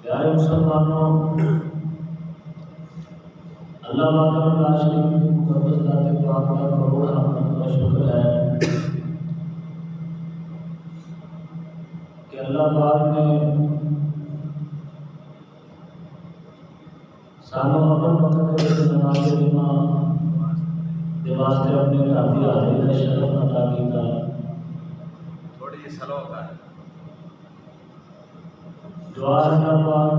پیارے مسلمانوں، اللہ وحدہ لا شریک کی مقدس ذات پاک کا کروڑ حمد و شکر ہے کہ اللہ پاک نے سانوں اپنے وقت کے نماز جمعہ کے واسطے اپنے گھر کی حاضری کا شرف عطا کیتا۔ تھوڑی جی سلو کا ہے دعا اللہ پاک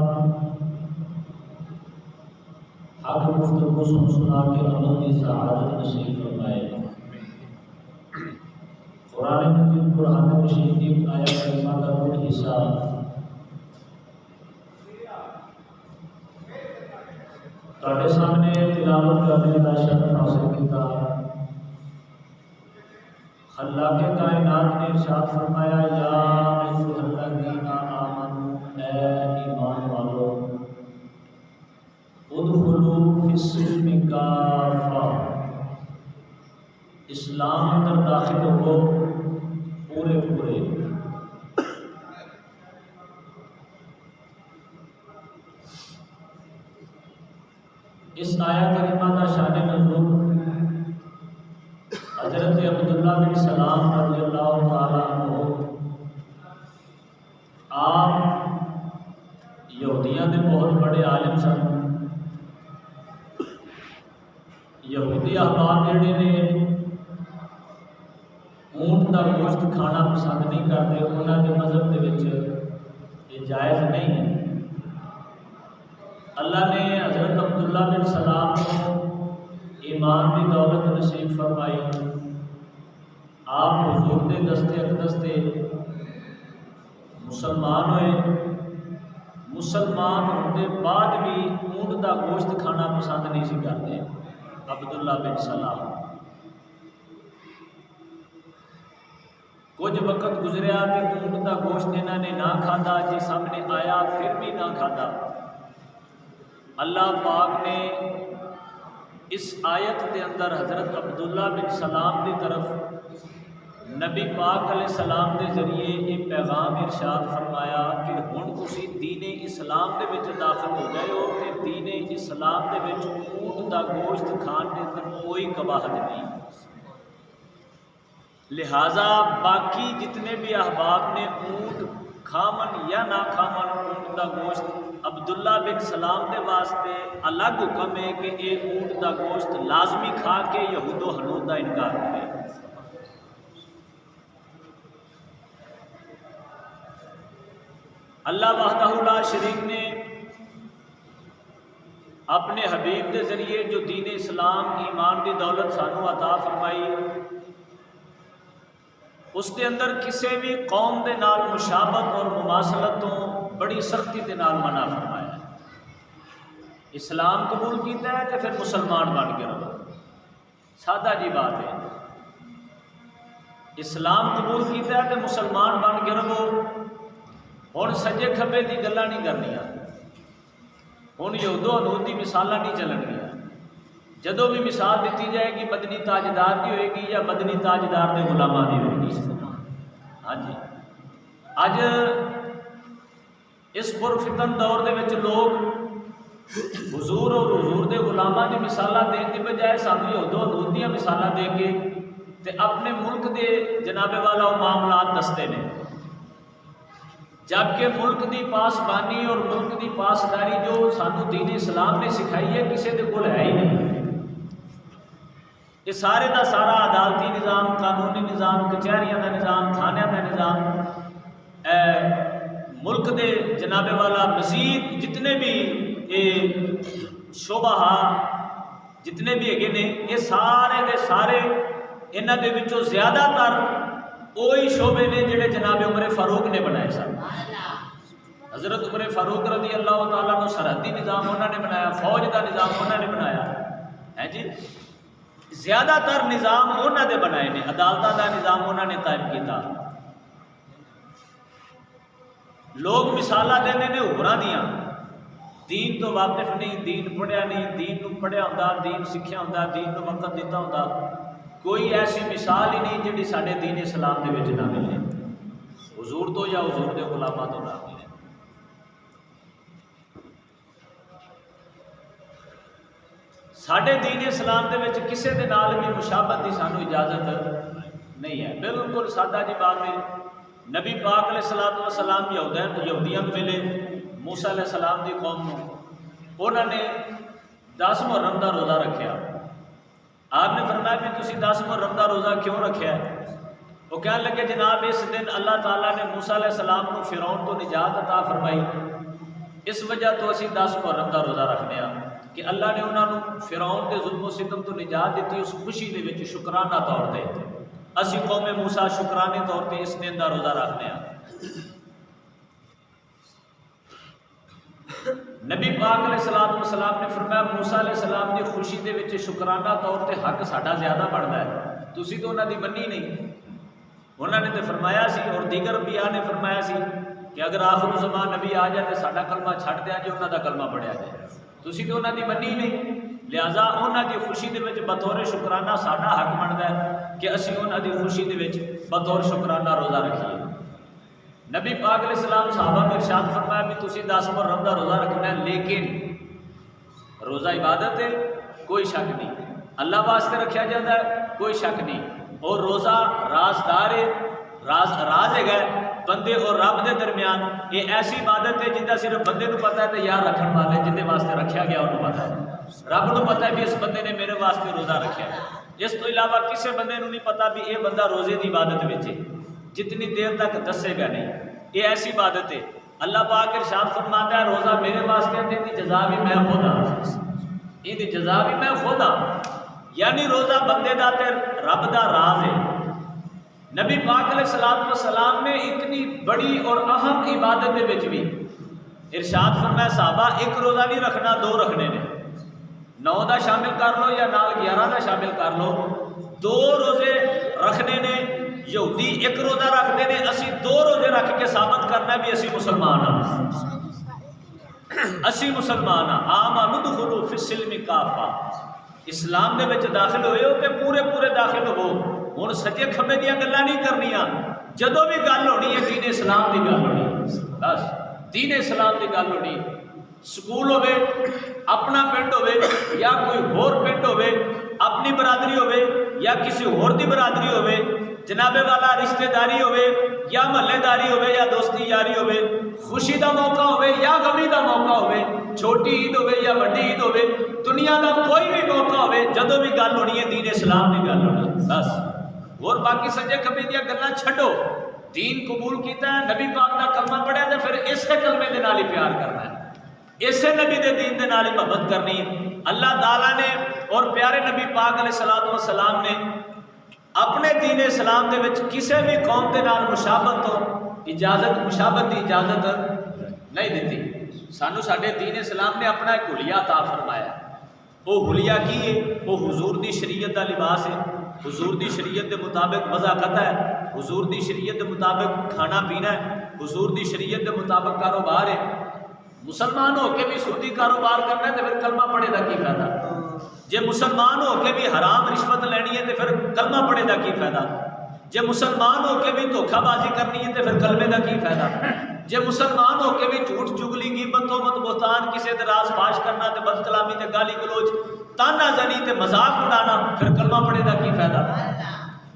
حق گفتگو سنا کے عمل کی سعادت نصیب فرمائے۔ قرآن مجید قرآن مجید کی ایک آیت کریمہ کا کچھ حصہ تواڈے سامنے تلاوت کرنے کا شرف حاصل کیتا۔ خلاق کائنات نے ارشاد فرمایا، یا ایھا الذین آمنوا، اے ایمان والو، ادخلوا فی السلم کافہ، اسلام اندر داخل ہو پورے پورے۔ اس آیت کریمہ کا شان نزول حضرت عبداللہ بن سلام رضی اللہ تعالیٰ عنہ آپ یہودیاں دے بہت بڑے عالم سن۔ یہودی احباب جڑے نے اونٹ کا گوشت کھانا پسند نہیں کرتے، انہوں کے مذہب کے وچ یہ جائز نہیں ہے۔ اللہ نے حضرت عبداللہ بن سلام کو ایمان کی دولت نصیب فرمائی۔ آپ حضور کے دستے اقدس سے مسلمان ہوئے۔ مسلمان ہونے کے بعد بھی اونٹ کا گوشت کھانا پسند نہیں سی کرتے عبداللہ بن سلام۔ کچھ وقت گزریا کہ اونٹ کا گوشت انہوں نے نہ کھادا، جی سامنے آیا پھر بھی نہ کھادا۔ اللہ پاک نے اس آیت کے اندر حضرت عبداللہ بن سلام کی طرف نبی پاک علیہ السلام کے ذریعے یہ پیغام ارشاد فرمایا کہ ہن تسی دین اسلام کے وچ داخل ہو گئے ہو کہ دین اسلام کے وچ اونٹ کا گوشت کھان کے اندر کوئی قباحت نہیں۔ لہذا باقی جتنے بھی احباب نے اونٹ کھامن یا نہ کھامن اونٹ کا گوشت، عبداللہ بن سلام کے واسطے الگ حکم ہے کہ یہ اونٹ کا گوشت لازمی کھا کے یہود و حنود کا انکار کرے۔ اللہ وحدہ لا شریک نے اپنے حبیب کے ذریعے جو دین اسلام ایمان کی دولت سانو عطا فرمائی، اس کے اندر کسی بھی قوم کے نال مشابہت اور مماثلت تو بڑی سختی کے نال منع فرمایا۔ اسلام قبول کیتا ہے تو پھر مسلمان بن کے رہو، سادہ جی بات ہے۔ اسلام قبول کیتا ہے تو مسلمان بن کے رہو۔ ہن سجے کھبے کی گلاں نہیں کرنیاں، ہن یہود و حنود کی مثالاں نہیں چلن گیا۔ جدوں بھی مثال دیتی جائے گی مدنی تاجدار کی ہوئے گی یا مدنی تاجدار کے غلاماں کی ہوئے گی۔ ہاں جی، اج اس پرفتن دور دے وچ لوگ حضور اور حضور دے غلاماں دی مثالاں دین دی بجائے سانوں یہود و حنود دیاں مثالاں دے کے تے اپنے ملک دے جناب والا معاملات دستے نے، جبکہ ملک دی پاسبانی اور ملک دی پاسداری جو سانو دین اسلام نے سکھائی ہے کسی دے کول ہے ہی نہیں۔ یہ سارے دا سارا عدالتی نظام، قانونی نظام، کچہریاں دا نظام، تھانیاں دا نظام، ملک دے جناب والا مزید جتنے بھی شعبہ جتنے بھی ہے نے، یہ سارے دے سارے انہاں دے وچوں زیادہ تر وہی شعبے نے جڑے جناب عمر فاروق نے بنائے سن۔ حضرت عمر فاروق رضی اللہ تعالیٰ عنہ سرحدی نظام انہوں نے بنایا، فوج کا نظام انہوں نے بنایا ہے جی، زیادہ تر نظام انہوں نے بنائے نے، عدالتوں کا نظام انہوں نے قائم کیا۔ لوگ مثالاں دینے نے ہوراں دیاں، دین تو واقف نہیں، دین پڑھیا نہیں، دین نو پڑھیا ہوندا، دین سکھیا ہوندا، دین نو وقت دیتا ہوندا، کوئی ایسی مثال ہی نہیں جڑی ساڈے دین اسلام دے وچ نہ ملے، حضور تو یا حضور دے غلاماں تو نہ ملے۔ ساڈے دین اسلام دے وچ کسے دے نال بھی مشابہت دی سانو اجازت نہیں ہے، بالکل سادہ جی بات ہے۔ نبی پاک علیہ الصلوۃ والسلام یہودیاں نوں ملے، موسیٰ علیہ السلام دی قوم نوں، انہوں نے 10 محرم دا روزہ رکھیا۔ آپ نے فرمایا کہ تسی 10 محرم دا روزہ کیوں رکھیا ہے؟ وہ کہنے لگے جناب اس دن اللہ تعالیٰ نے موسیٰ علیہ السلام کو فرعون تو نجات عطا فرمائی، اس وجہ تو اسی 10 محرم دا روزہ رکھنے ہاں کہ اللہ نے انہوں نے فرعون کے ظلم و ستم تو نجات دیتی، اس خوشی دے وچ شکرانہ طور تے اسی قوم موسیٰ شکرانے طور تے اس دن دا روزہ رکھنے ہاں۔ نبی پاک علیہ السلام نے فرمایا موسیٰ علیہ السلام کی خوشی دے وچ شکرانہ طور تے حق ساڈا زیادہ بڑھتا ہے، تسی تو انہوں دی منی نہیں۔ انہوں نے تو فرمایا سی اور دیگر انبیاء نے فرمایا سی کہ اگر آخر زمان نبی آ جائے تو ساڈا کلمہ چھڈ دیا جائے، انہوں دا کلمہ پڑھیا جائے، تسی تو انہوں دی منی نہیں، لہٰذا انہوں دی خوشی دے وچ بطور شکرانہ ساڈا حق بنتا ہے کہ اسی انہوں دی خوشی دے وچ بطور شکرانہ روزہ رکھیے۔ نبی پاک علیہ السلام صحابہ میں ارشاد فرمایا بھی تسی 10 محرم دا روزہ رکھنا ہے، لیکن روزہ عبادت ہے کوئی شک نہیں، اللہ واسطے رکھا جاتا ہے کوئی شک نہیں، اور روزہ رازدار ہے، راز ہے بندے اور رب دے درمیان، یہ ایسی عبادت ہے جنہیں صرف بندے کو پتا ہے تو یار رکھن والے جن واسطے رکھا گیا انہوں پتا ہے، رب کو پتا ہے بھی اس بندے نے میرے واسطے روزہ رکھا ہے، اس تو علاوہ کسی بندے کو نہیں پتا بھی یہ بندہ روزے کی عبادت بچے جتنی دیر تک دسے گا نہیں، یہ ایسی عبادت ہے۔ اللہ پاک ارشاد فرماتا ہے روزہ میرے واسطے ہے، دی جزا بھی میں خود ہاں، یہ جزا بھی میں خود ہاں، یعنی روزہ بندے دا تے رب دا راز ہے۔ نبی پاک علیہ السلام نے اتنی بڑی اور اہم عبادت دے وچ بھی ارشاد فرمایا صحابہ ایک روزہ نہیں رکھنا، 2 رکھنے نے، 9 دا شامل کر لو یا نال 11 دا شامل کر لو، 2 روزے رکھنے نے۔ یہودی 1 روزہ رکھتے ہیں، اسی 2 روزے رکھ کے ثابت کرنا بھی اسی مسلمان ہاں، اسی مسلمان ہاں۔ آمنوا ادخلوا فی السلم کافہ، اسلام دے وچ داخل ہوئے ہو کہ پورے داخل ہو، ہن سجے کھبے دیا گلاں نہیں کرنیاں، جدوں بھی گل ہونی ہے دین اسلام دی گل ہونی ہے، بس دین اسلام دی گل ہونی ہے۔ سکول ہوئے، اپنا پنڈ ہوئے یا کوئی ہور پنڈ ہوئے، اپنی برادری ہوئے یا کسی ہور دی برادری ہوئے، جناب والا رشتہ داری ہوئے یا محلے داری ہوئے یا دوستی یاری ہوئے، خوشی دا موقع ہوئے یا غمی دا موقع ہوئے، چھوٹی عید ہوئے یا بڑی عید ہوئے، دنیا دا کوئی بھی موقع ہوئے، جدوں بھی گل ہونی ہے دین اسلام کی گل ہونی ہے بس، اور باقی سجے کھبے دیا گلاں چھڈو۔ دین قبول کیتا ہے، نبی پاک دا کلمہ پڑھیا تے پھر اسے کلمے دے نال ہی پیار کرنا ہے، اسے نبی دے دین دے نال ہی محبت کرنی ہے۔ اللہ تعالیٰ نے اور پیارے نبی پاک علیہ السلام نے اپنے دین اسلام دے وچ کسی بھی قوم دے نال مشابہت کی اجازت نہیں دیتی۔ سانو ساڈے دین اسلام نے اپنا ایک حلیہ عطا فرمایا، وہ حلیہ کی ہے؟ وہ حضور دی شریعت دا لباس ہے، حضور دی شریعت دے مطابق وضاقت ہے، حضور دی شریعت دے مطابق کھانا پینا ہے، حضور دی شریعت دے مطابق کاروبار ہے۔ مسلمان ہو کے بھی سودی کاروبار کرنا ہے تو پھر کلمہ پڑھے دا کی فائدہ؟ جے مسلمان ہو کے بھی حرام رشوت لینی ہے تو پھر کلمہ پڑھے دا کی فائدہ؟ جے مسلمان ہو کے بھی دھوکہ بازی کرنی ہے تو پھر کلمے دا کی فائدہ؟ جے مسلمان ہو کے بھی جھوٹ چگلی غیبت تہمت بہتان کسی دے راز فاش کرنا تے بد کلامی تے گالی گلوچ تانا زنی تے مذاق اڑانا، پھر کلمہ پڑھے دا کی فائدہ؟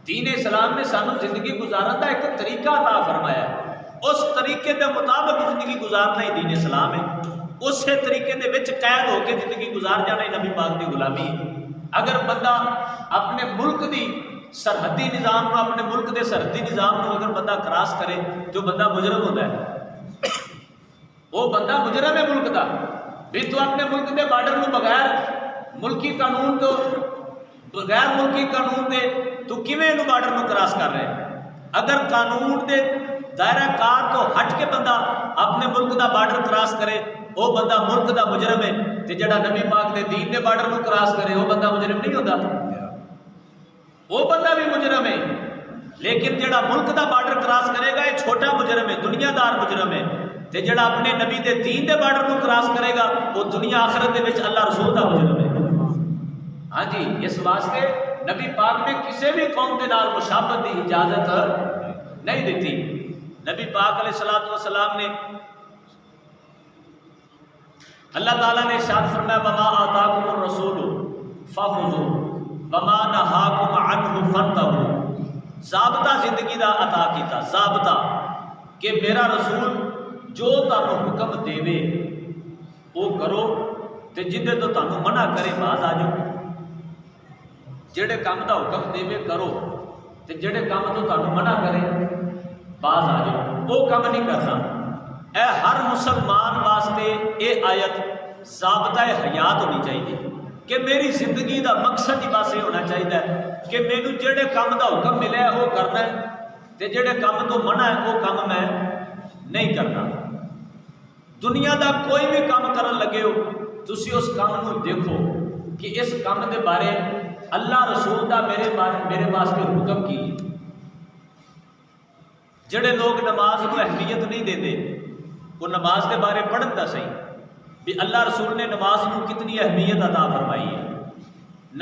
دین اسلام نے سانو زندگی گزارن دا ایک طریقہ عطا فرمایا ہے، اس طریقے دے مطابق زندگی گزارنا ہی دین اسلام ہے، اسی طریقے دے وچ قید ہو کے زندگی گزار جانا ہی نبی پاک دی غلامی ہے۔ اگر بندہ اپنے ملک دی سرحدی نظام نو، اپنے ملک دے سرحدی نظام نو اگر بندہ کراس کرے تو بندہ مجرم ہوتا ہے، وہ بندہ مجرم ہے ملک دا۔ بھی تو اپنے ملک دے بارڈر نو بغیر ملکی قانون تو بغیر ملکی قانون دے تو کیویں انہوں بارڈر نو کراس کر رہے ہیں؟ اگر قانون دے دائرہ کار تو ہٹ کے بندہ اپنے ملک دا بارڈر کراس کرے وہ بندہ ملک دا مجرم ہے، تے جڑا نبی پاک دے دین دے بارڈر نو کراس کرے وہ بندہ مجرم نہیں ہوتا، وہ بندہ بھی مجرم ہے۔ لیکن جڑا ملک دا بارڈر کراس کرے گا یہ چھوٹا مجرم ہے، دنیا دار مجرم ہے، تے جڑا اپنے نبی دے دین دے بارڈر نو کراس کرے گا وہ دنیا آخرت دے وچ اللہ رسول دا مجرم ہے۔ ہاں جی، اس واسطے نبی پاک نے کسی بھی قوم دے نال مشابہت دی اجازت نہیں دیتی۔ نبی پاک علیہ السلام نے اللہ تعالیٰ نے ارشاد فرمایا وما آتاکم الرسول فَخُذُوا وَمَا نَهَاكُمْ عَنْهُ فَانْتَهُوا، ضابطہ زندگی دا عطا کیتا، ضابطہ کہ میرا رسول جو تانوں حکم دے وہ کرو تے جدے تو تانوں منع کرے باز آ جاؤ، جڑے کام دا حکم دے کرو تے جڑے کام تو تانوں منع کرے باز آ جاؤ، وہ کام نہیں کرنا۔ اے ہر مسلمان واسطے اے آیت ضابطہ حیات ہونی چاہیے کہ میری زندگی دا مقصد ہی بس یہ ہونا چاہیے کہ مینوں جڑے کام دا حکم ملے وہ کرنا ہے تے جڑے کام تو منع ہے وہ کام میں نہیں کرنا۔ دنیا دا کوئی بھی کام کرن لگے ہو تسی اس کام نو دیکھو کہ اس کام دے بارے اللہ رسول دا میرے واسطے حکم کی۔ جڑے لوگ نماز کو اہمیت نہیں دیتے وہ نماز کے بارے پڑھن دا صحیح بھی اللہ رسول نے نماز کو کتنی اہمیت عطا فرمائی ہے۔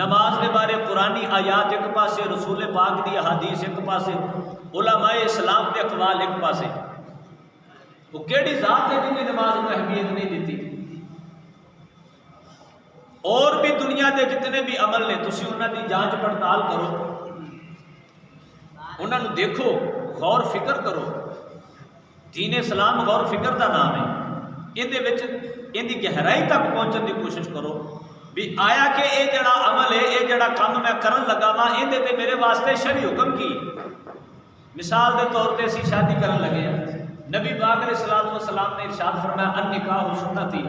نماز کے بارے قرآنی آیات ایک پاسے، رسول پاک دی احادیث ایک پاسے، علماء اسلام کے اقوال ایک پاسے، وہ کیڑی ذات ہے جن نے نماز کو اہمیت نہیں دیتی؟ اور بھی دنیا کے جتنے بھی عمل نے تسی انہوں کی جانچ پڑتال کرو، انہوں نے دیکھو، غور فکر کرو۔ دین اسلام غور فکر دا نام ہے، ان دی گہرائی تک پہنچنے کی کوشش کرو بھی آیا کہ اے جڑا عمل ہے، اے جڑا کام میں کرن لگا وا اندے تے میرے واسطے شرعی حکم کی۔ مثال دے طور تے اسی شادی کرن لگے ہیں، نبی پاک علیہ الصلوۃ والسلام نے ارشاد فرمایا النکاح سنتی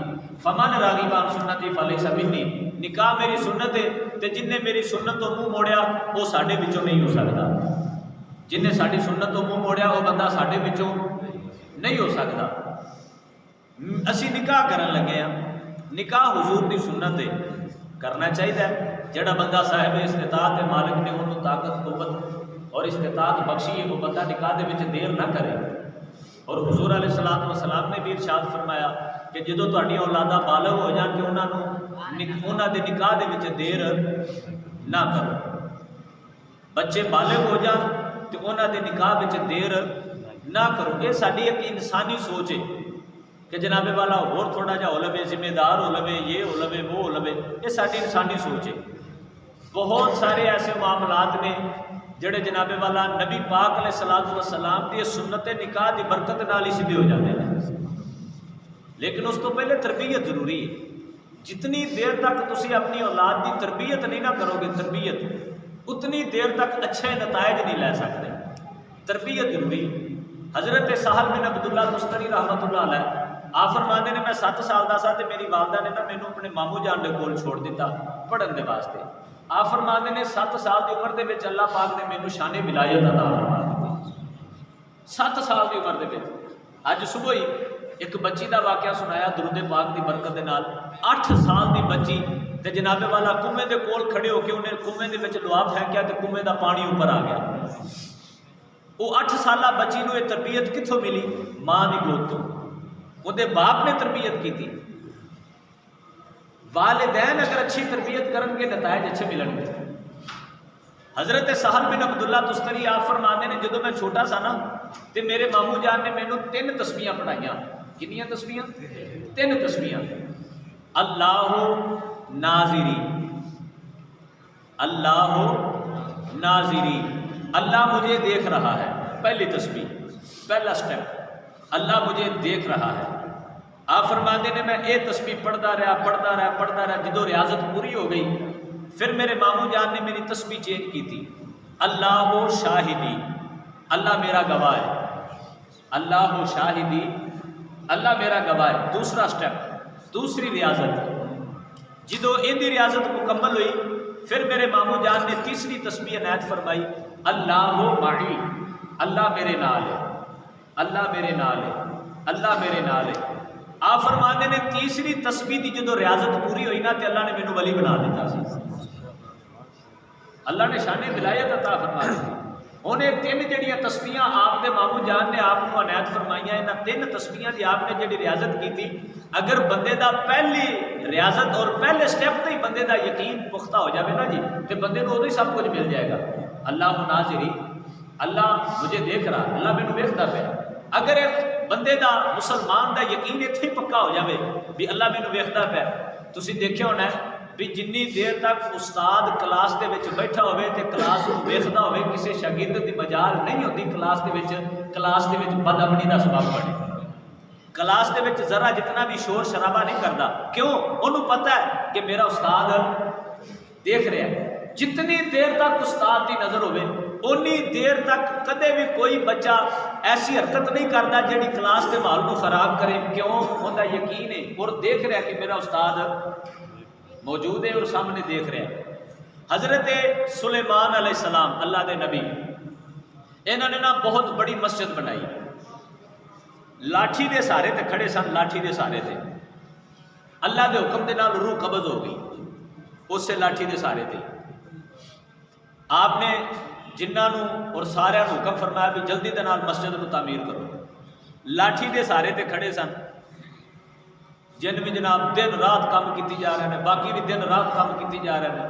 فمن راغب عن سنتی فلیس منی، نکاح میری سنت ہے تے جن نے میری سنت تو منہ موڑیا وہ ساڈے وچوں نہیں ہو سکتا، جن نے ساڈی سنت تو منہ موڑیا وہ بندہ ساڈے وچوں نہیں ہو سکتا۔ اسی نکاح کرن لگے ہیں، نکاح حضور دی سنت ہے، کرنا چاہیے۔ جڑا بندہ صاحب استطاعت ہے، مالک نے انہوں طاقت قوت اور استطاعت بخشی ہے، وہ بندہ نکاح دے وچ دیر نہ کرے۔ اور حضور علیہ الصلوۃ والسلام نے بھی ارشاد فرمایا کہ جدوں تہاڈیاں اولاداں بالغ ہو جان کہ انہاں دے نکاح دے وچ دیر نہ کرو، بچے بالغ ہو جان تو انہاں دے نکاح وچ دیر نہ کرو۔ یہ ساری ایک انسانی سوچ ہے کہ جناب والا اور تھوڑا جا ہو لوے، ذمہ دار ہو لوے، یہ ہو لوے، وہ ہو لوے، یہ ساری انسانی سوچ ہے۔ بہت سارے ایسے معاملات نے جڑے جناب والا نبی پاک علیہ الصلوۃ والسلام دی سنت نکاح دی برکت نال ہی سیدھے ہو جاتے ہیں، لیکن اس تو پہلے تربیت ضروری ہے۔ جتنی دیر تک تسی اپنی اولاد دی تربیت نہیں نہ کرو گے، تربیت اتنی دیر تک اچھے نتائج نہیں لے سکتے۔ تربیت ضروری ہے۔ حضرت سہل بن عبداللہ تستری رحمۃ اللہ علیہ آپ فرماندے نے میں 7 سال دا سا تے میری والدہ نے نا مینوں اپنے ماموں جان دے کول چھوڑ دیتا پڑھن دے واسطے۔ آپ فرماندے نے 7 سال دی عمر دے وچ اللہ پاک نے مینوں شان ولایت عطا فرما دتی۔ 7 سال دی عمر دے وچ اج صبح ہی ایک بچی دا واقعہ سنایا درود پاک دی برکت دے نال۔ 8 سال دی بچی تے جناب والا کنویں دے کول کھڑے ہو کے انہیں کنویں دے وچ لعاب پھینکیا تے کنویں دا پانی اوپر آ گیا۔ وہ 8 سالہ بچی نو یہ تربیت کتوں ملی؟ ماں دی گود تو، وہ باپ نے تربیت کی تھی۔ والدین اگر اچھی تربیت کرن گے نتائج اچھے ملن گے۔ حضرت سہل بن عبداللہ تستری آپ فرماندے نے جدو میں چھوٹا سا نا تے میرے ماموں جان نے مینوں 3 تسبیحاں پڑھائیاں۔ کنیاں تسبیحاں؟ 3 تسبیحاں۔ اللہ ناظری، اللہ ناظری، اللہ مجھے دیکھ رہا ہے، پہلی تسبیح، پہلا سٹیپ، اللہ مجھے دیکھ رہا ہے۔ آپ فرماندے نے میں یہ تسبیح پڑھتا رہا، جدو ریاضت پوری ہو گئی پھر میرے ماموں جان نے میری تسبیح چینج کی تھی، اللہ شاہدی، اللہ میرا گواہ ہے، اللہ شاہدی، اللہ میرا گواہ ہے۔ دوسرا سٹیپ، دوسری ریاضت، جدو ان دی ریاضت مکمل ہوئی پھر میرے ماموں جان نے تیسری تسبیح عنایت فرمائی، اللہ معی، اللہ میرے نال ہے، اللہ میرے نال ہے، اللہ میرے نال ہے۔ آپ فرماندے نے تیسری تسبیح دی جدو ریاضت پوری ہوئی نا تے اللہ نے مینوں ولی بنا دیتا سی، اللہ نے شان ولایت عطا فرما دی۔ انہیں 3 جڑیاں تسبیحاں آپ دے ماموں جان نے آپ کو عنایت فرمائیاں، انہاں 3 تسبیحاں دی آپ نے جڑی ریاضت کی تھی، اگر بندے دا پہلی ریاضت اور پہلے سٹیپ تے ہی بندے دا یقین پختہ ہو جائے نا جی تے بندے کو ادو ہی سب کچھ مل جائے گا۔ اللہ ناظری، اللہ مجھے دیکھ رہا، اللہ مینوں ویکھدا پیا۔ اگر ایک بندے دا مسلمان دا یقین اتنے ہی پکا ہو جائے بھی اللہ مینوں ویکھدا پیا، تسی دیکھیا ہونا ہے بھی جنی دیر تک استاد کلاس دے وچ بیٹھا ہوئے تے کلاس نوں ویکھدا ہوئے کسی شاگرد دی مجال نہیں ہوندی کلاس دے وچ بد امنی دا سبب بنے. کلاس دے وچ ذرا جتنا بھی شور شرابہ نہیں کرتا. کیوں؟ انہوں پتہ ہے کہ میرا استاد دیکھ رہا ہے. جتنی دیر تک استاد کی نظر ہوئے اونی دیر تک کدے بھی کوئی بچہ ایسی حرکت نہیں کرتا جیڑی کلاس کے ماحول کو خراب کرے. کیوں؟ انہوں یقین ہے اور دیکھ رہا ہے کہ میرا استاد موجود ہے اور سامنے دیکھ رہا ہے. حضرت سلیمان علیہ السلام اللہ دے نبی انہوں نے نا بہت بڑی مسجد بنائی. لاٹھی دے سہارے تے کھڑے سن. لاٹھی دے سہارے تے اللہ دے حکم دے نال روح قبض ہو گئی اس سے لاٹھی دے سہارے تے. آپ نے جنہوں اور سارے حکم فرمایا بھی جلدی دے نال مسجد کو تعمیر کرو. لاٹھی دے سہارے تے کھڑے سن. جن بھی جناب دن رات کام کیتی جا رہے ہیں باقی بھی دن رات کام کیتی جا رہے ہیں.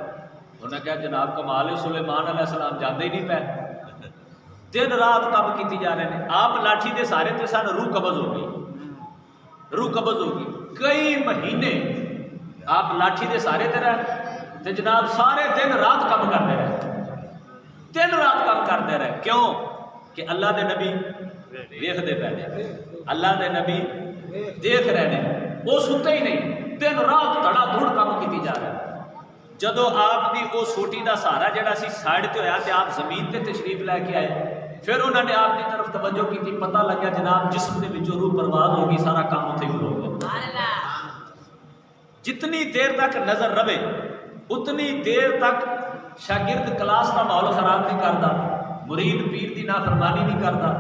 انہوں نے کہا جناب کمال ہے سلیمان علیہ السلام جاندے ہی نہیں پے. دن رات کام کیتی جا رہے ہیں. آپ لاٹھی دے سہارے تے سن. روح قبض ہو گئی. روح قبض ہو گئی. کئی مہینے آپ لاٹھی دے سہارے تے رہے تے جناب سارے دن رات کام کرتے رہے. دن رات کام کرتے رہے. کیوں؟ کہ اللہ دے نبی ویکھدے پے نے. اللہ دے نبی دیکھ رہے ہیں. وہ ستے ہی نہیں. دن رات دھڑا دھڑ کام کیتی جا رہا ہے. جدو آپ دی وہ سوٹی دا سہارا جڑا سی سائڈ تے ہویا تے آپ زمین تے تشریف لے کے آئے. پھر انہوں نے آپ کی طرف توجہ کی تھی. پتہ لگا جناب جسم دے وچوں روح پرواز ہوگی. سارا کام اتنے ہی ہو گیا. جتنی دیر تک نظر رہے اتنی دیر تک شاگرد کلاس کا ماحول خراب نہیں کرتا. مرید پیر دی نافرمانی نہیں کرتا.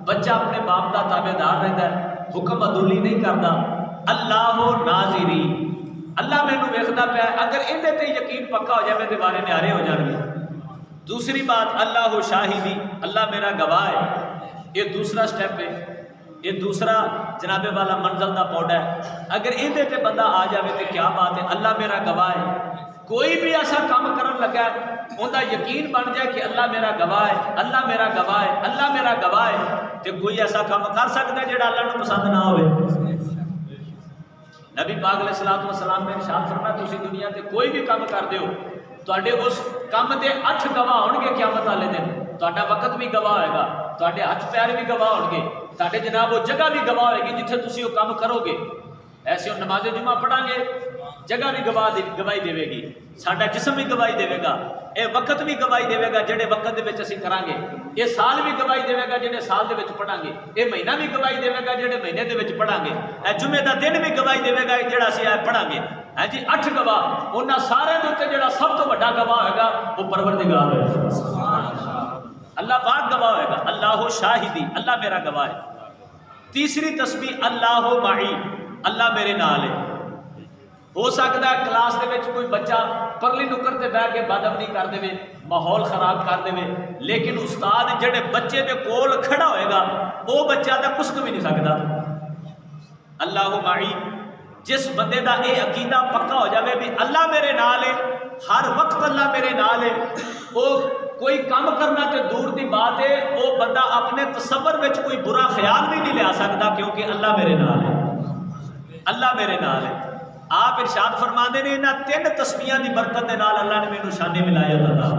بچہ اپنے باپ کا تابع دار رہتا ہے. حکم عدولی نہیں کرتا. اللہ ناظری اللہ مینوں ویکھدا پیا. اگر اندے تے یقین پکا ہو جائے میرے بارے نیارے ہو جان گے. دوسری بات اللہ شاہدی اللہ میرا گواہ ہے. یہ دوسرا سٹیپ ہے. یہ دوسرا جناب والا منزل دا پودا ہے. اگر اندے تے بندہ آ جائے تو کیا بات ہے. اللہ میرا گواہ ہے. کوئی بھی ایسا کام کرن لگا ہے انہاں یقین بن جائے کہ اللہ میرا گواہ ہے. اللہ میرا گواہ ہے. اللہ میرا گواہ ہے. کہ کوئی ایسا کام کر سکتا ہے جڑا اللہ کو پسند نہ ہوئے. نبی پاک علیہ الصلوۃ والسلام نے ارشاد فرمایا تسی دنیا تے کوئی بھی کام کردے ہو تواڈے اس کام دے 8 گواہ ہون گے قیامت والے دن. تواڈا وقت بھی گواہ ہوئے گا. تواڈے ہاتھ پیر بھی گواہ ہون گے. تواڈے جناب وہ جگہ بھی گواہ ہوئے گی جتھے تسی وہ کام کرو گے. ایسے نماز جمعہ پڑھا گے جگہ بھی گواہی دے گی. ساڈا جسم بھی گواہی دے گا. اے وقت بھی گواہی دے گا جڑے وقت دے وچ اسی کران گے. یہ سال بھی گواہی دے گا جڑے سال دے وچ پڑھاں گے. اے مہینہ بھی گواہی دے گا جڑے مہینے دے وچ پڑھاں گے. اے جمعے دا دن بھی گواہی دے گا جڑا اسی پڑھاں گے. ہاں جی 8 گواہ. انہاں سارے دے اوتے جڑا سب تو بڑا گواہ ہوئے گا وہ پروردگار ہے. سبحان اللہ. اللہ پاک گواہ ہوئے گا. اللہ شاہدی اللہ میرا گواہ ہے. تیسری تسبیح اللہ معی اللہ میرے نال ہے. ہو سکتا ہے کلاس دے وچ کوئی بچہ پرلی نکر تے بیٹھ کے بد امنی کر دے ماحول خراب کر دے لیکن استاد جڑے بچے دے کول کھڑا ہوئے گا وہ بچہ تا کچھ بھی نہیں سکتا. اللہ معی جس بندے دا اے عقیدہ پکا ہو جاوے بھی اللہ میرے نال ہے ہر وقت اللہ میرے نال ہے. وہ کوئی کام کرنا تے دور دی بات ہے. وہ بندہ اپنے تصور وچ کوئی برا خیال بھی نہیں لے سکتا کیونکہ اللہ میرے نال ہے. اللہ میرے نال ہے. آپ ارشاد فرماندے نے انہاں 3 تسبیحاں دی برکت دے نال اللہ نے مینوں شان ولایت عطا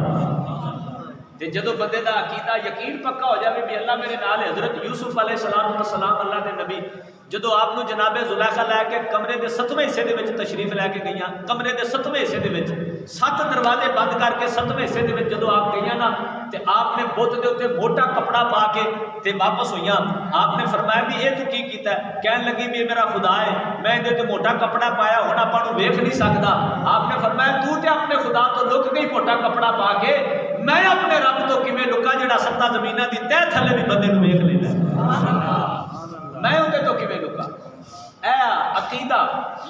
تے جدوں بندے دا عقیدہ یقین پکا ہو جاوے بھی اللہ میرے نال ہے. حضرت یوسف علیہ السلام اللہ دے نبی جدو آپ کو جناب زلیخا لے کے کمرے دے 7ویں حصے دے وچ تشریف لے کے گئیاں. کمرے دے 7ویں حصے دے وچ 7 دروازے بند کر کے 7ویں حصے دے وچ جدو آپ گئیاں نا تے آپ نے بت دے اوتے موٹا کپڑا پا کے تے واپس ہوئیاں. آپ نے فرمایا بھی اے تو کی کیتا ہے؟ کہن لگی بھی میرا خدا ہے میں دے تے موٹا کپڑا پایا ہن آپاں نوں ویکھ نہیں سکدا. آپ نے فرمایا تو تے اپنے خدا تو لک گئی موٹا کپڑا پا کے میں اپنے رب تو کیویں لکا جڑا 7 زمیناں دی تہ تھلے بھی بندے نوں ویکھ لیندا. میں اندے تو کیویں لکا. اے عقیدہ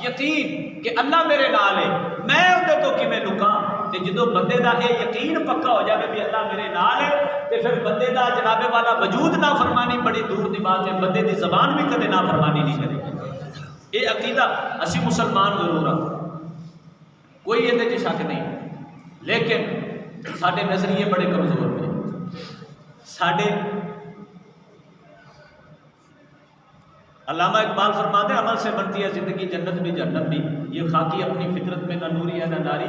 یقین کہ اللہ میرے نال ہے میں اندے تو کیویں لکا. تے جدو بندے دا اے یقین پکا ہو جاوے بھی اللہ میرے نال ہے تے پھر بندے دا جناب والا وجود نافرمانی بڑی دور دی بات ہے. بندے دی زبان بھی کدے نافرمانی نہیں کرے گی. اے عقیدہ اسی مسلمان ضرور ہاں کوئی اندے چ شک نہیں لیکن ساڈے نظریے بڑے کمزور نے. ساڈے علامہ اقبال فرماتے ہیں عمل سے بنتی ہے زندگی جنت بھی جہنم بھی، یہ خاکی اپنی فطرت میں نہ نوری ہے نہ ناری۔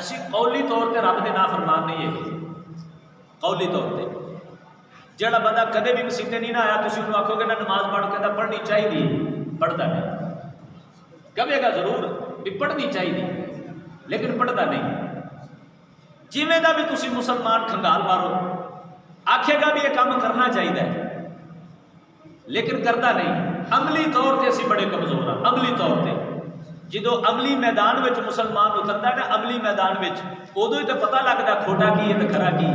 اسی قولی طور تے رب دے نافرمان نہیں ہے، قولی طور تے جڑا بندہ کدے بھی مسیتے نہیں نہ آیا تسی انہوں آکھو گے نہ نماز پڑھ کے پڑھنی چاہیے، پڑھتا نہیں، کہے گا ضرور بھی پڑھنی چاہیے لیکن پڑھتا نہیں۔ جویں دا بھی تسی مسلمان کھنگال مارو آکھے گا بھی یہ کام کرنا چاہیے لیکن کرتا نہیں۔ عملی طور تے اسی بڑے کمزور ہیں، عملی طور تے جدو عملی میدان وچ مسلمان اترتا ہے نا، عملی میدان وچ ادو ہی تو پتہ لگتا ہے کھوٹا کی ہے تو کھرا کی،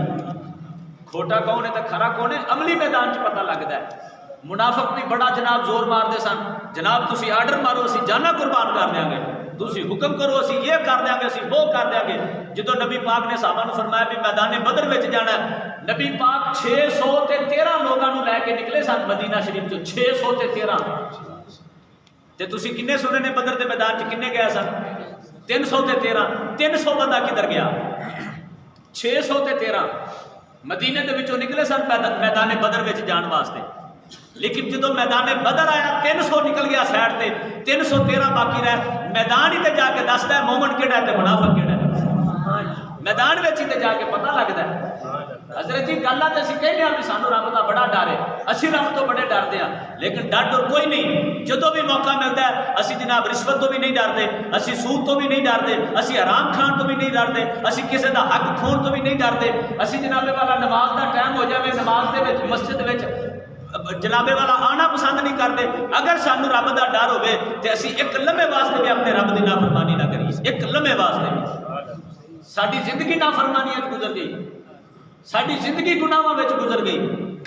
کھوٹا کون ہے تو کھرا کون ہے، عملی میدان چ پتہ لگتا ہے۔ منافق بھی بڑا جناب زور مارتے سن، جناب تسی آرڈر مارو اسی جانا قربان کر دیں گے، تسی حکم کرو اسی یہ کر دیں گے اسی وہ کر دیں گے۔ جدو نبی پاک نے صحابہ نے فرمایا بھی میدان بدر وچ جانا ہے، نبی پاک 613 لوگوں لے کے نکلے سن مدینہ شریف چ، 613 تے تسی کنے سنے نے بدر دے میدان چ کنے گئے سن؟ 313۔ 300 بندہ کدھر گیا؟ 613 مدینے دے وچوں نکلے سن میدان بدر وچ جان واسطے، لیکن جدو میدان بدر آیا 300 نکل گیا سائڈ تے، 313 باقی رہ۔ میدان ہی تے جا کے دستا ہے مومن کیڑا ہے تے منافق کیڑا ہے، میدان وچ ہی تے جا کے پتہ لگتا ہے۔ حضرت جی گل تے اسی کہنے ہاں بھی سانو رب دا بڑا ڈر ہے، اسی رب تو بڑے ڈرتے ہیں، لیکن ڈر ڈر کوئی نہیں۔ جدو بھی موقع ملتا ہے اسی جناب رشوت تو بھی نہیں ڈرتے، اسی سود تو بھی نہیں ڈرتے، اسی حرام کھان تو بھی نہیں ڈرتے، اسی کسی دا حق کھون تو بھی نہیں ڈرتے، اسی جناب والا نماز دا ٹائم ہو جائے نماز دے وچ مسجد وچ جنابے والا آنا پسند نہیں کرتے۔ اگر سانو رب دا ڈر ہوئے تے اسی ایک لمحے واسطے بھی اپنے رب دی نافرمانی نہ کریے، ایک لمحے واسطے بھی۔ ساری زندگی نافرمانیاں وچ گزر گئی، ساری زندگی گناہاں وچ گزر گئی،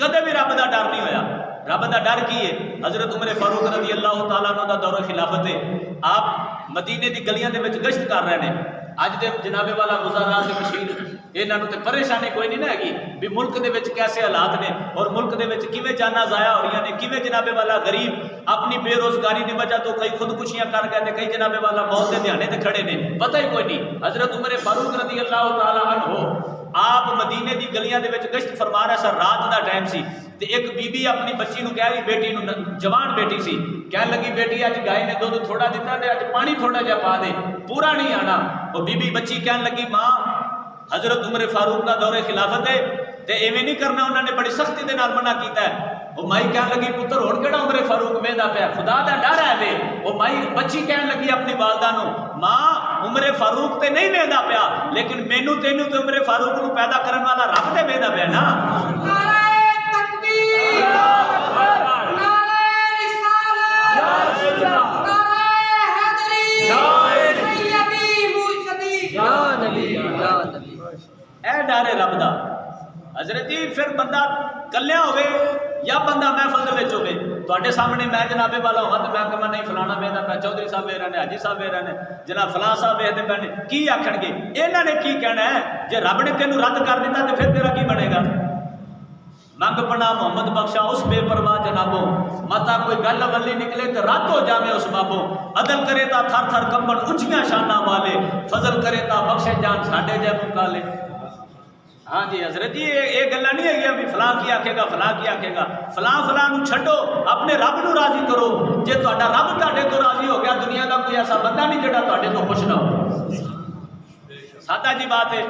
کدے بھی رب دا ڈر نہیں ہویا۔ رب دا ڈر کی ہے؟ حضرت عمر فاروق رضی اللہ تعالیٰ عنہ دا دور خلافت ہے، آپ مدینے دی گلیاں دے وچ گشت کر رہے ہیں۔ اج دے جنابے والا گزارات دے مشیر انہاں نوں تے پریشانی کوئی نہیں نہ ہے بھی ملک دے وچ کیسے حالات نے اور ملک دے وچ کیویں جاناں ضائع ہو رہی ہیں، کیویں جنابے والا غریب اپنی بے روزگاری دی وجہ تو کئی خودکشیاں کر گئے تے کئی جنابے والا موت دے دھیانے تے کھڑے نے، پتہ ہی کوئی نہیں۔ حضرت عمر فاروق رضی اللہ تعالیٰ عنہ آپ مدینے دی گلیاں دے وچ گشت فرما رہے سن، رات دا ٹائم سی تے ایک بی بی اپنی بچی نو کہہ رہی، بیٹی نو جوان بیٹی سی، کہنے لگی بیٹی اج گائے نے دودھ تھوڑا دیتا تے اج پانی تھوڑا جا پا دے، پورا نہیں آنا۔ وہ بی بی بچی کہنے لگی ماں حضرت عمر فاروق دا دور خلافت ہے تے ایویں نہیں کرنا، انہوں نے بڑی سختی دے نال منع کیتا ہے۔ وہ مائی کہنے لگی پتر ہن کیڑا عمر فاروق ویندا پیا، خدا دا ڈر ہے وے۔ وہ مائی بچی کہنے لگی اپنی والدہ نو ماں عمر فاروق تے نہیں ویندا پیا لیکن مینوں تینوں تے عمر فاروق نو پیدا کرن والا رب تے ویندا پیا نا۔ اے ڈارے رب دا۔ حضرت جی پھر بندہ کلیا ہوئے یا بندہ محفل دے وچ ہوئے، تواڈے سامنے میں جنابے والا ہوا تو میں کہاں نہیں فلانا ویندا پیا، چودھری صاحب ویکھ رہے نے، حاجی صاحب ویکھ رہے نے، جناب فلاں صاحب ویکھدے پے نے، کی آکھن گے؟ انہاں نے کی کہنا ہے؟ جے رب نے تینوں رد کر دیتا تو پھر تیرا کی بنے گا؟ منگ پنا محمد بخشا اس بے پرواہ جنابوں، متا کوئی گل ولی نکلے تو رد ہو جاوے اس بابوں، عدل کرے تا تھر تھر کمبن اونچیاں شاناں والے، فضل کرے تا بخشے جان ساڈے جے مکالے۔ ہاں جی حضرت جی یہ گلاں نہیں ہے بھی فلاں کی آکھے گا فلاں کی آکھے گا، فلاں فلاں نو چھڈو، اپنے رب نو راضی کرو۔ جے تہاڈا رب تہاڈے تو راضی ہو گیا، دنیا دا کوئی ایسا بندہ نہیں جڑا تہاڈے تو خوش نہ ہو۔ سادہ جی بات ہے،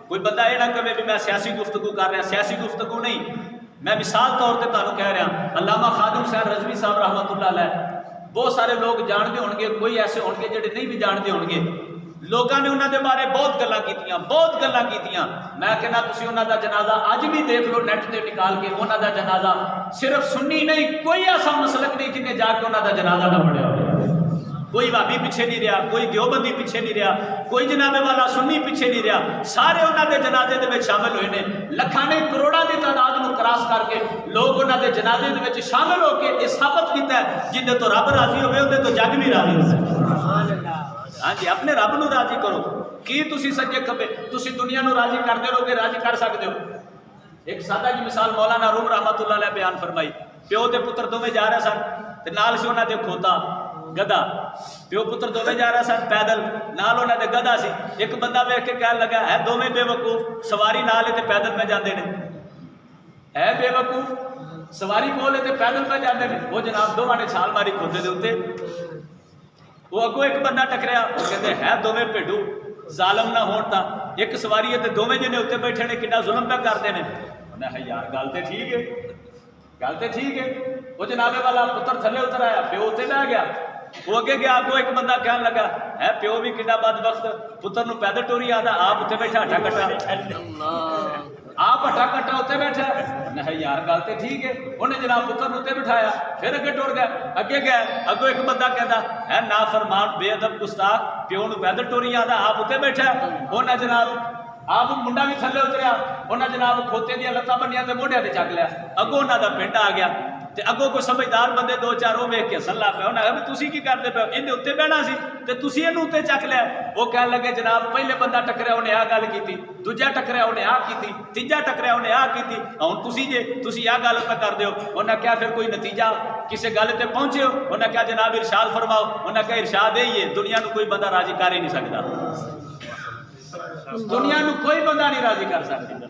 کوئی بندہ یہ نہ کہے بھی میں سیاسی گفتگو کر رہا، سیاسی گفتگو نہیں، میں مثال طور پہ تمہیں کہہ رہا۔ علامہ خادم حسین رضوی صاحب رحمۃ اللہ علیہ بہت سارے لوگ جانتے ہون گے، کوئی ایسے ہون گے جڑے نہیں بھی جانتے ہون گے۔ لوگوں نے انہوں دے بارے بہت گلاں کیتیاں، بہت گلاں کیتیاں۔ میں کہنا تسی انہوں دا جنازہ اج بھی دیکھ لو نیٹ تے نکال کے، انہوں دا جنازہ صرف سنی نہیں، کوئی ایسا مسلک نہیں جنہیں جا کے انہوں دا جنازہ نہ پڑھیا ہو۔ کوئی وہابی پیچھے نہیں رہا، کوئی دیوبندی پیچھے نہیں رہا، کوئی جناب والا سنی پیچھے نہیں رہا، سارے انہوں دے جنازے دے وچ شامل ہوئے نے۔ لکھاں نہیں کروڑاں دی تعداد نو کراس کر کے لوگ انہوں دے جنازے دے وچ شامل ہو کے یہ ثابت کیتا ہے جن تو رب راضی ہوئے اندے تو جگ بھی راضی ہوئے۔ ہاں جی اپنے رب نو راضی کرو، کی تسی سجے کبے تسی دنیا نو راضی کرتے رہو گے، راضی کر سکتے ہو؟ ایک سادہ جی مثال مولانا روم رحمت اللہ علیہ بیان فرمائی، پیو تے پتر دوویں جا رہے سن تے نال سی انہاں دے کھوتا گدا، پیو پتر دوویں جا رہے سن پیدل، نال انہاں دے گدا سی۔ ایک بندہ ویکھ کے کہن لگا ہے دوویں بے وقوف، سواری نال تے پیدل میں جاندے نے، ہے بے وقوف، سواری کول تے پیدل پہ جاتے ہیں، وہ جناب دونوں نے چھال ماری کھوتے دے اتنے، وہ اگوں ایک بندہ ٹکریا، وہ کہتے ہیں دونوں بھیڈو ظالم نہ ہون تا ایک سواری ہے تے دونوں جنے اتنے بیٹھے نے کنا ظلم پہ کرتے ہیں. انہیں کہا یار گل تے ٹھیک ہے، گل تے ٹھیک ہے. وہ جنابے والا پتر تھلے اتر آیا، پیو اتنے بہ گیا. وہ اگے گیا، اگوں ایک بندہ کہنے لگا ہے پیو بھی کنا بد وقت پتر نو پیدل ٹوری آتا، آپ اتنے بیٹھا ہٹا کٹا، آپ ہٹا کٹا اتنے بیٹھا. نہیں یار گل تے ٹھیک ہے. انہیں جناب پتر نو اتنے بٹھایا، پھر اگے ٹر گیا، اگے گیا، اگوں ایک بندہ کہتا ہے نافرمان بے ادب گستاخ پیو نو پیدل ٹوری آتا، آپ اتنے بیٹھا. انہیں جناب آپ منڈا بھی تھلے اتریا، انہیں جناب کھوتے دیا لتاں بنیاں تے موڈیا تے چک لیا. اگوں انہاں دا پنڈ آ گیا تے اگوں کوئی سمجھدار بندے دو چار وہ ویکھ کے ہسن لگ پیا. انہیں کہا تسی کی کرتے پے ہو، انہیں اتنے بہنا سی تے تسی اینوں اتنے چک لیا. وہ کہنے لگے جناب پہلے بندہ ٹکریا انہیں آ گل کیتی، دوجا ٹکریا انہیں آ کیتی، تیجا ٹکریا انہیں آ کیتی، ہن تسی جے تسی آ گل پہ کر دیو. انہیں کیا پھر کوئی نتیجہ کسی گل تے پہنچے ہو؟ انہیں کیا جناب ارشاد فرماؤ. انہیں کہا ارشاد یہی ہے دنیا نو کوئی بندہ راضی کر ہی نہیں سکتا، دنیا نو کوئی بندہ نہیں راضی کر سکتا.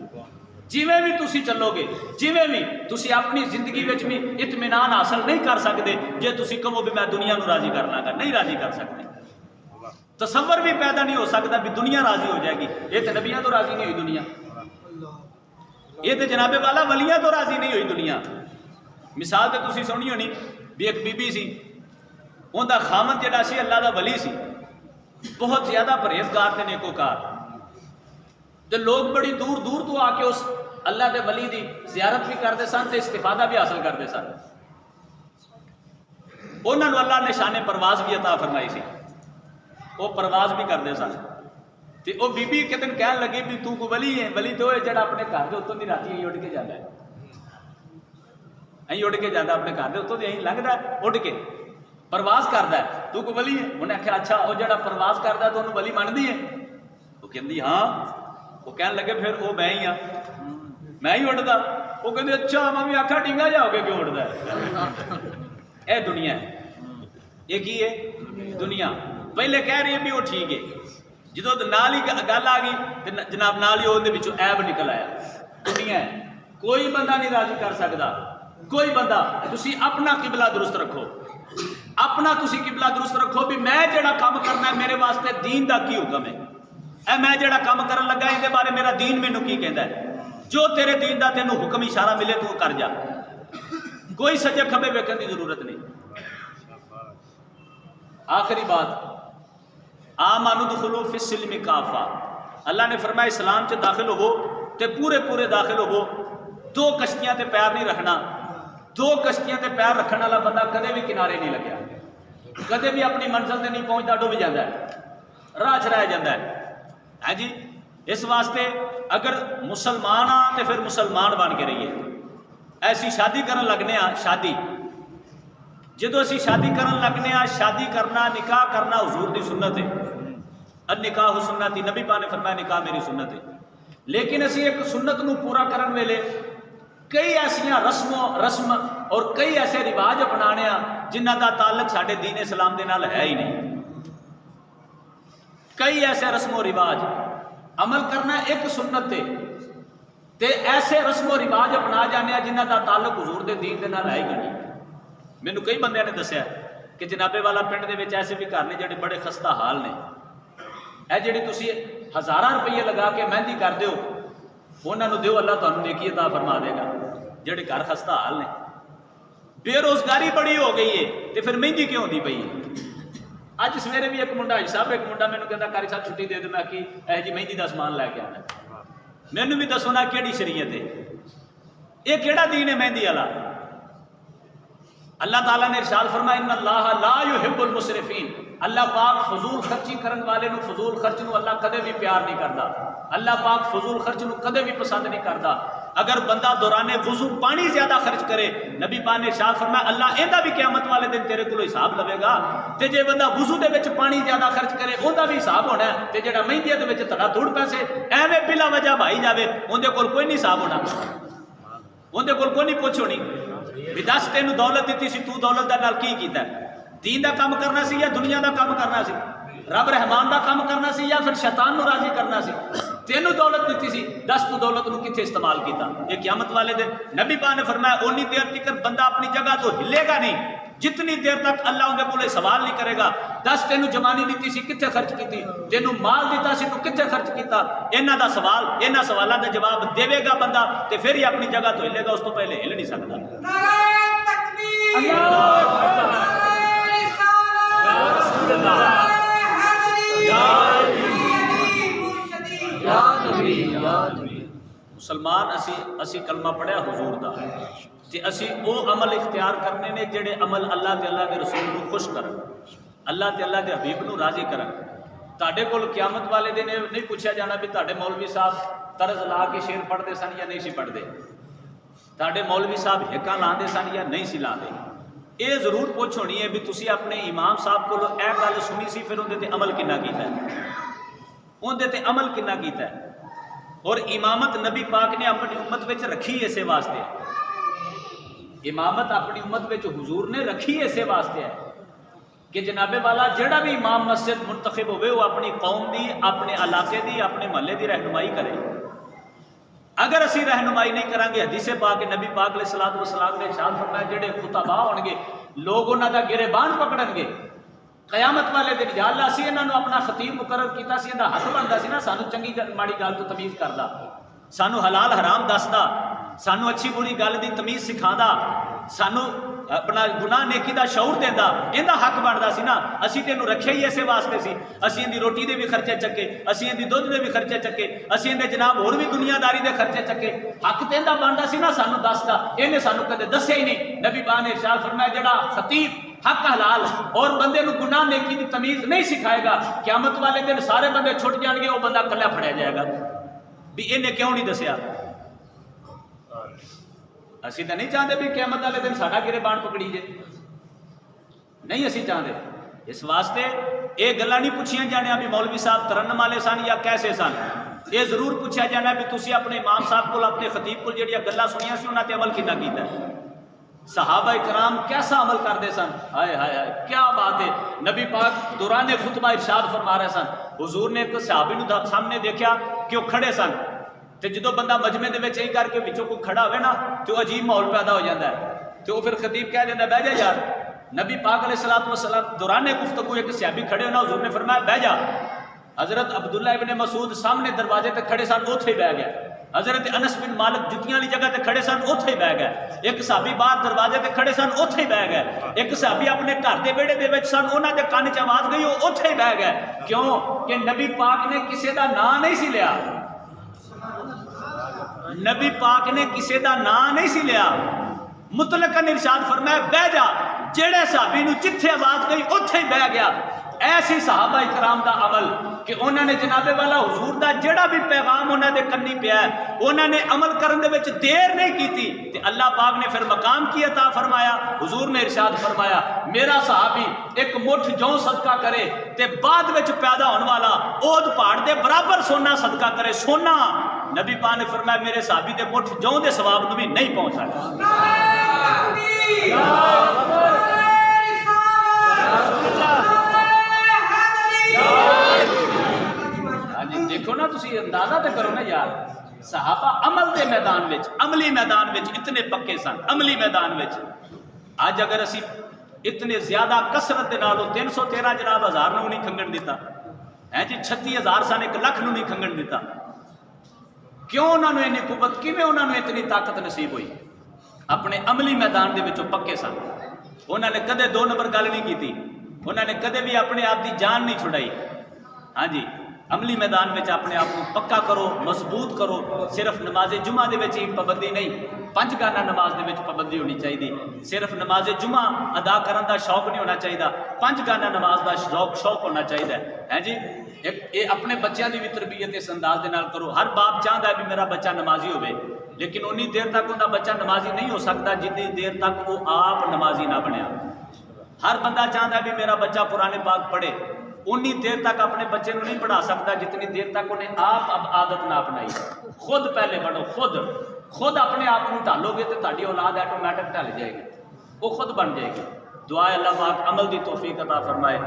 جویں بھی تسی چلو گے، جویں بھی تسی اپنی زندگی وچ بھی اطمینان حاصل نہیں کر سکتے جے تسی کہو بھی میں دنیا نو راضی کرنا گا، نہیں راضی کر سکتے. تصور بھی پیدا نہیں ہو سکتا بھی دنیا راضی ہو جائے گی. یہ تو نبیاں تو راضی نہیں ہوئی دنیا، یہ تو جناب والا ولیاں تو راضی نہیں ہوئی دنیا. مثال تو تسی سنی ہونی بھی ایک بی بی سی، ان دا خامن جڑا سی اللہ دا ولی سی، بہت زیادہ پرہیزگار تے نیکوکار. تو لوگ بڑی دور دور تو آ کے اس اللہ دے ولی دی زیارت بھی کرتے سن تے استفادہ بھی حاصل کرتے سن. انہوں نے اللہ نے شان پرواز بھی عطا فرمائی سی، وہ پرواز بھی کرتے سن. تے وہ بی بی ایک دن کہن لگی بھی تو کو ولی ہے، ولی تو ہے جڑا اپنے گھر دے اتوں دی راتی اٹھ کے جاتا ہے، اٹھ کے جاتا اپنے گھر دے اتوں دی لنگدا ہے اٹھ کے پرواز کرتا ہے، تو کو ولی ہے. انہیں آخیا اچھا وہ جڑا پرواز کرتا ہے تو انہوں ولی مانتی ہے؟ وہ کہندی ہاں. وہ کہنے لگے پھر وہ میں ہی ہاں، میں ہی اٹھتا. وہ کہتے اچھا میں بھی آخا ڈینگا جا ہو کے کیوں اٹھتا ہے؟ اے دنیا ہے، یہ کی ہے دنیا. پہلے کہہ رہی ہے بھی وہ ٹھیک ہے، جدو نال ہی گل آ گئی تو جناب نال ہی وہ عیب نکل آیا. دنیا ہے، کوئی بندہ نہیں راضی کر سکتا، کوئی بندہ. تسی اپنا قبلہ درست رکھو، اپنا تسی قبلہ درست رکھو بھی میں جڑا کام کرنا ہے میرے واسطے دین دا کی حکم ہے، اے میں جڑا کام کرن لگا اس بارے میرا دین مینوں کی کہندا ہے. جو تیرے دین دا تینوں حکم اشارہ ملے تو کر جا، کوئی سجے کھبے ویکھن دی ضرورت نہیں. آخری بات آمنوا ادخلوا فی السلم کافہ. اللہ نے فرمایا اسلام چ داخل ہوو تے پورے پورے داخل ہوو. دو کشتیاں تے پیر نہیں رکھنا. دو کشتیاں تے پیر رکھنے والا بندہ کدے بھی کنارے نہیں لگیا، کدے بھی اپنی منزل تے نہیں پہنچتا، ڈب جاتا ہے، راہ چ رہ جاتا ہے. ہاں جی، اس واسطے اگر مسلمان ہاں تو پھر مسلمان بن کے رہیے. ایسی شادی کرن لگنے ہاں، شادی جدو اسی شادی کرن لگنے ہاں، شادی کرنا نکاح کرنا حضور دی سنت ہے. النکاح سنتی، نبی پاک نے فرمایا نکاح میری سنت ہے. لیکن اسی ایک سنت نو پورا کرن ویلے کئی ایسا رسم اور کئی ایسے رواج اپنانے ہاں جنہ دا تعلق ساڈے دین اسلام دے نال ہے ہی نہیں. کئی ایسے رسم و رواج عمل کرنا ایک سنت تے ایسے رسم و رواج اپنا جانے جنہ دا تعلق حضور دے دین دے نال ہے ہی نہیں. مینوں کئی بندیاں نے دسیا کہ جنابے والا پنڈ دے وچ ایسے بھی گھر نے جڑے بڑے خستہ حال نے. اے جڑی تسی ہزاراں روپیے لگا کے مہندی کر دیو انہاں نوں دیو، اللہ تانوں نیکی عطا فرما دے گا. جڑے گھر خستہ حال نے، بے روزگاری بڑی ہو گئی ہے تے پھر مہندی کیوں ہوندی پئی ہے؟ اج سویرے بھی ایک منڈا حاجی صاحب، ایک منڈا مینوں کہندا قاری صاحب چھٹی دے دو. میں کہ اے جی مہندی دا سامان لے کے آنا. مینوں بھی دسو نا کیڑی شریعت ہے، یہ کیڑا دین ہے مہندی والا؟ اللہ تعالیٰ نے ارشاد فرمایا ان اللہ لا یحب المسرفین. اللہ پاک فضول خرچی کرن والے نو، فضول خرچ نو اللہ کدے بھی پیار نہیں کرتا. اللہ پاک فضول خرچ نو کدے بھی پسند نہیں کرتا. اگر بندہ دوران وضو پانی زیادہ خرچ کرے، نبی پاک نے ارشاد فرمایا اللہ ایندا بھی قیامت والے دن تیرے کولو حساب لوے گا. تے جے بندہ وضو دے وچ پانی زیادہ خرچ کرے اوندا بھی حساب ہونا ہے. تے جڑا مہندی دے وچ تھڑا تھوڑ پیسے ایویں بلا وجہ بھائی جاوے اون دے کول کوئی نہیں حساب ہونا، اون دے کول کوئی نہیں پوچھ ہونی بھی دس تینوں دولت دیتی سی، تو دولت دے نال کی کیتا ہے؟ دین دا کام کرنا سی یا دنیا دا کام کرنا سی؟ رب رحمان دا کام کرنا سی یا پھر شیطان نو راضی کرنا سی؟ تینوں دولت دیتی سی، دس تو دولت نو کتنے استعمال کیتا؟ یہ قیامت والے دن نبی پاک نے فرمایا اونی دیر تک بندہ اپنی جگہ تو ہلے گا نہیں جتنی دیر تک اللہ اندر کولے سوال نہیں کرے گا 10 تینوں جوانی دیتی سی کتنے خرچ کیتی، تینوں مال دیتا سی تو کتنے خرچ کیتا، انہاں دا سوال انہاں سوالاں دا جواب دے گا بندہ تے پھر ہی اپنی جگہ تو ہلے گا، اس تو پہلے ہل نہیں سکتا۔ نعرہ تکبیر، اللہ مسلمان اسی کلمہ پڑھیا حضور دا تے اسی او عمل اختیار کرنے نے جڑے عمل اللہ تے اللہ دے رسول کو خوش کرن، اللہ تے اللہ دے حبیب نو راضی کرن۔ تہاڈے کول قیامت والے دن نہیں پوچھا جانا بھی تہاڈے مولوی صاحب طرز لا کے شعر پڑھتے سن یا نہیں سی پڑھتے، تہاڈے مولوی صاحب ہکاں لاندے سن یا نہیں سی لاندے۔ یہ ضرور پوچھ ہونی ہے بھی تسی اپنے امام صاحب کو اے گل سنی سی پھر اندے تے عمل کنا کیتا ہے، اندے تے عمل کنا کیتا ہے۔ اور امامت نبی پاک نے اپنی امت وچ رکھی اسے واسطے ہے، امامت اپنی امت وچ حضور نے رکھی اسے واسطے ہے کہ جناب والا جڑا بھی امام مسجد منتخب ہوئے وہ اپنی قوم دی، اپنے علاقے دی، اپنے محلے دی رہنمائی کرے۔ اگر اسی رہنمائی نہیں کریں گے، حدیث پاک نبی پاک علیہ الصلوۃ والسلام نے ارشاد فرمایا جڑے خطباء ہون گے لوگ انہاں دا گریبان پکڑن گے قیامت والے دن، یا اللہ اسی انہاں نو اپنا خطیب مقرر کیتا سی، انہاں حق بندا سی نا سانو چنگی ماڑی گل تو تمیز کردا، سانو حلال حرام دسدا، سانو اچھی بری گل دی تمیز سکھادا، سانو اپنا گناہ نیکی دا شعور دیندا، ایندا حق بندا سی نا۔ اسی تینوں رکھیا ہی اسے واسطے سی، اسی اندی روٹی دے بھی خرچے چکے، اسی اندی دودھ دے بھی خرچے چکے، اسی اندے جناب اور بھی دنیا داری دے خرچے چکے، حق تیندا بندا سی نا سانو دسدا، اینے سانو کدے دسیا ہی نہیں۔ نبی پاک نے ارشاد فرمایا جڑا خطیب حق حلال اور بندے نو گناہ نیکی دی تمیز نہیں سکھائے گا قیامت والے دن سارے بندے چھٹ جان گے، وہ بندہ کلا پھڑیا جائے گا بھی انہیں کیوں نہیں دسیا۔ اسی تو نہیں چاہتے بھی قیامت والے دن ساڈا گریبان پکڑی جائے، نہیں اسی چاہتے۔ اس واسطے یہ گلاں نہیں پوچھیاں جانے بھی مولوی صاحب ترنم والے سن یا کیسے سن، یہ ضرور پوچھا جانا بھی تسی اپنے امام صاحب کو اپنے خطیب کو جڑیاں گلاں سنیاں سی انہاں تے عمل کنا کیتا ہے، صحابہ کرام کیسا عمل کرتے سن، ہائے ہائے ہائے کیا بات ہے۔ نبی پاک دوران خطبہ ارشاد فرما رہے سن، حضور نے ایک صحابی نو سامنے دیکھا کہ وہ کھڑے سن، تے جدو بندہ مجمع دے وچ کر کے وچوں کوئی کھڑا ہوئے نا تو عجیب ماحول پیدا ہو جاتا ہے، تو پھر خطیب کہہ دیتا ہے بیٹھ جا یار۔ نبی پاک علیہ الصلوۃ والسلام دوران گفتگو ایک صحابی کھڑے ہونا، حضور نے فرمایا بیٹھ جا۔ حضرت عبداللہ ابن مسعود سامنے دروازے تے کھڑے سن، اوتھے ہی بیٹھ گیا۔ حضرت انس بن مالک جتیاں والی جگہ تے کھڑے سن، اوتھے ہی بیٹھ گئے۔ ایک صحابی باہر دروازے تے کھڑے سن، اوتھے ہی بیٹھ گئے۔ ایک صحابی اپنے گھر دے بیڑے دے وچ سن، انہاں دے کان وچ آواز گئی، وہ اوتھے ہی بیٹھ گئے۔ کیوں کہ نبی پاک نے کسے دا نام نہیں سی لیا، نبی پاک نے کسے دا نام نہیں سی لیا، مطلقاً ارشاد فرمایا بیٹھ جا۔ جڑے صحابی نو جتھے آواز گئی اوتھے ہی بیٹھ گیا۔ ایسی صحابہ کرام دا عمل کہ انہوں نے جناب والا حضور دا جڑا بھی پیغام انہوں نے کنی پیا ہے انہوں نے عمل کرن دے وچ دیر نہیں کیتی، تے اللہ پاک نے پھر مقام کی عطا فرمایا۔ حضور نے ارشاد فرمایا میرا صحابی ایک مٹھ جوں صدقہ کرے تے بعد وچ پیدا ہونے والا اود پہاڑ دے برابر سونا صدقہ کرے، سونا نبی پاک نے فرمایا میرے صحابی دے مٹھ جوں دے ثواب نو بھی نہیں پہنچ سکتا۔ دیکھو نا تسی اندازہ تے کرو نا یار، صحابہ عمل دے میدان وچ، عملی میدان وچ اتنے پکے سن، عملی میدان وچ۔ آج اگر اسی اتنے زیادہ کثرت دے نالوں 313 جناب ہزار نو نہیں کھنگن دیتا ہے جی، 36,000 سن 1 لاکھ نو نہیں کھنگن دیتا، کیوں انہوں نے اتنی قوت، کیویں انہوں نے اتنی طاقت نصیب ہوئی؟ اپنے عملی میدان دے وچوں پکے سن، انہوں نے کدے 2 نمبر گل نہیں کیتی، انہوں نے کدے بھی اپنے آپ دی جان نہیں چھڑائی۔ ہاں جی، عملی میدان میں اپنے آپ کو پکا کرو، مضبوط کرو۔ صرف نماز جمعہ دے وچ ہی پابندی نہیں، 5 گانا نماز دے وچ پابندی ہونی چاہیے۔ صرف نماز جمعہ ادا کرن دا شوق نہیں ہونا چاہیے، 5 گانا نماز دا شوق ہونا چاہیے ہے جی۔ یہ اپنے بچیاں دی بھی تربیت اس انداز دے نال کرو۔ ہر باپ چاہتا ہے بھی میرا بچہ نمازی ہوئے، لیکن انی دیر تک انہاں بچہ نمازی نہیں ہو سکتا جتنی دیر تک وہ آپ نمازی نہ بنیا۔ ہر بندہ چاہتا ہے بھی میرا بچہ قرآن پاک پڑھے، انی دیر تک اپنے بچے کو نہیں پڑھا سکتا جتنی دیر تک انہیں آپ اب عادت نہ اپنائی۔ خود پہلے بنو، خود اپنے آپ کو ڈالو گے تو تاری اولاد آٹومیٹک ڈل جائے گی، وہ خود بن جائے گی۔ دعا اللہ پاک عمل دی توفیق عطا فرمائے۔